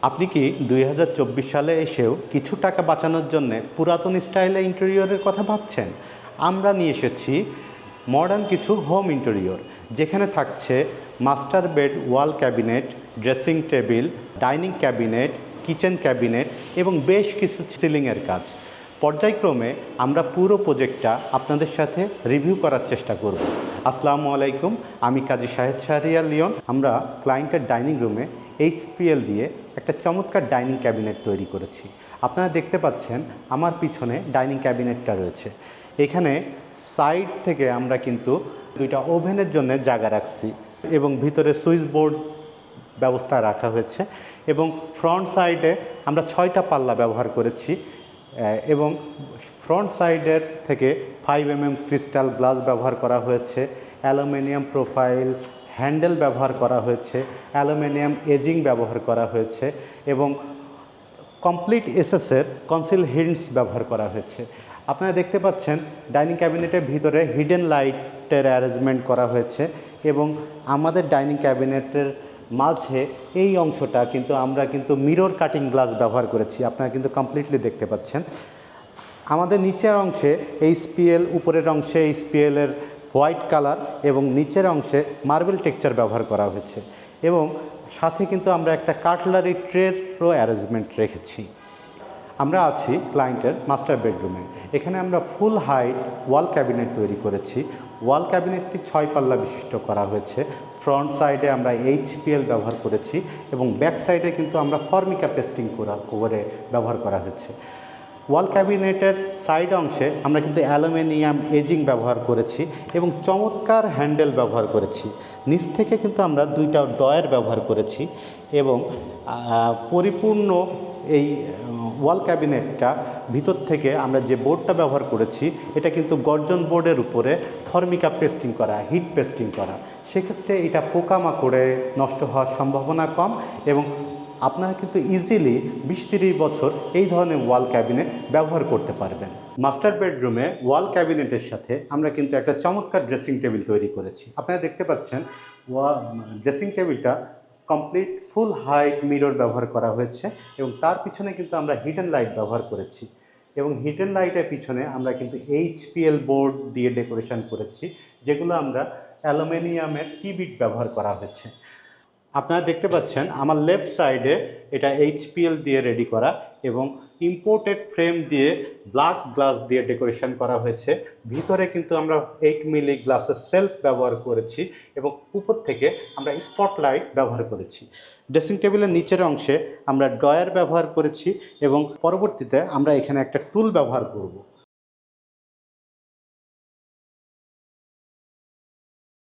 আপনি কি 2024 সালে এসেও কিছু টাকা বাঁচানোর জন্য পুরাতন স্টাইলে ইন্টেরিয়রের কথা ভাবছেন? আমরা নিয়ে এসেছি মডার্ন কিছু হোম ইন্টেরিয়র, যেখানে থাকছে মাস্টার বেড, ওয়াল cabinet, dressing table, dining cabinet, kitchen cabinet এবং বেশ কিছু সিলিংয়ের কাজ। পর্যায়ক্রমে আমরা পুরো প্রজেক্টটা আপনাদের সাথে রিভিউ করার চেষ্টা করব। আসসালামু আলাইকুম, আমি কাজী শাহেদ শাহরিয়ার লিওন। আমরা ক্লায়েন্টের ডাইনিং রুমে HPL দিয়ে একটা চমৎকার ডাইনিং ক্যাবিনেট তৈরি করেছি। আপনারা দেখতে পাচ্ছেন আমার পিছনে ডাইনিং ক্যাবিনেটটা রয়েছে। এখানে সাইড থেকে আমরা কিন্তু দুইটা ওভেনের জন্য জায়গা রাখছি এবং ভিতরে সুইচ বোর্ড ব্যবস্থা রাখা হয়েছে এবং ফ্রন্ট সাইডে আমরা 6টা পাল্লা ব্যবহার করেছি এবং ফ্রন্ট সাইডের থেকে 5mm ক্রিস্টাল গ্লাস ব্যবহার করা হয়েছে, অ্যালুমিনিয়াম প্রোফাইল হ্যান্ডেল ব্যবহার করা হয়েছে, অ্যালুমিনিয়াম এজিং ব্যবহার করা হয়েছে এবং কমপ্লিট এসএসের কনসিল হিন্টস ব্যবহার করা হয়েছে। আপনারা দেখতে পাচ্ছেন ডাইনিং ক্যাবিনেটের ভিতরে হিডেন লাইটের অ্যারেঞ্জমেন্ট করা হয়েছে এবং আমাদের ডাইনিং ক্যাবিনেটের মাঝে এই অংশটা কিন্তু আমরা মিরর কাটিং গ্লাস ব্যবহার করেছি। আপনারা কিন্তু কমপ্লিটলি দেখতে পাচ্ছেন। আমাদের নিচের অংশে HPL, উপরের অংশে HPL-এর হোয়াইট কালার এবং নিচের অংশে মার্বেল টেক্সচার ব্যবহার করা হয়েছে এবং সাথে কিন্তু আমরা একটা কাটলারি ট্রেরও অ্যারেঞ্জমেন্ট রেখেছি। আমরা আছি ক্লায়েন্টের মাস্টার বেডরুমে। এখানে আমরা ফুল হাইট ওয়াল ক্যাবিনেট তৈরি করেছি। ওয়াল ক্যাবিনেটটি 6 পাল্লা বিশিষ্ট করা হয়েছে। ফ্রন্ট সাইডে আমরা HPL ব্যবহার করেছি এবং ব্যাক সাইডে কিন্তু আমরা ফর্মিকা পেস্টিং করে ব্যবহার করা হয়েছে। ওয়াল ক্যাবিনেটের সাইড অংশে আমরা কিন্তু অ্যালুমিনিয়াম এজিং ব্যবহার করেছি এবং চমৎকার হ্যান্ডেল ব্যবহার করেছি। নিচ থেকে কিন্তু আমরা 2টা ডয়ার ব্যবহার করেছি এবং পরিপূর্ণ এই ওয়াল ক্যাবিনেটটা ভিতর থেকে আমরা যে বোর্ডটা ব্যবহার করেছি এটা কিন্তু গর্জন বোর্ডের উপরে ফর্মিকা পেস্টিং করা, হিট পেস্টিং করা। সেক্ষেত্রে এটা পোকামাকড়ে নষ্ট হওয়ার সম্ভাবনা কম এবং আপনারা কিন্তু ইজিলি 20-30 বছর এই ধরনের ওয়াল ক্যাবিনেট ব্যবহার করতে পারবেন। মাস্টার বেডরুমে ওয়াল ক্যাবিনেটের সাথে আমরা কিন্তু একটা চমৎকার ড্রেসিং টেবিল তৈরি করেছি। আপনারা দেখতে পাচ্ছেন ড্রেসিং টেবিলটা কমপ্লিট ফুল হাইট মিরর ব্যবহার করা হয়েছে এবং তার পিছনে কিন্তু আমরা হিডেন লাইট ব্যবহার করেছি এবং হিডেন লাইটের পিছনে আমরা কিন্তু HPL বোর্ড দিয়ে ডেকোরেশন করেছি, যেগুলো আমরা অ্যালুমিনিয়ামের টি-বিট ব্যবহার করা হয়েছে। আপনারা দেখতে পাচ্ছেন আমার লেফট সাইডে এটা HPL দিয়ে রেডি করা এবং ইম্পোর্টেড ফ্রেম দিয়ে ব্ল্যাক গ্লাস দিয়ে ডেকোরেশন করা হয়েছে। ভিতরে কিন্তু আমরা 8 মিলি গ্লাসের সেলফ ব্যবহার করেছি এবং উপর থেকে আমরা স্পটলাইট ব্যবহার করেছি। ড্রেসিং টেবিলের নিচের অংশে আমরা ড্রয়ার ব্যবহার করেছি এবং পরবর্তীতে আমরা এখানে একটা টুল ব্যবহার করব।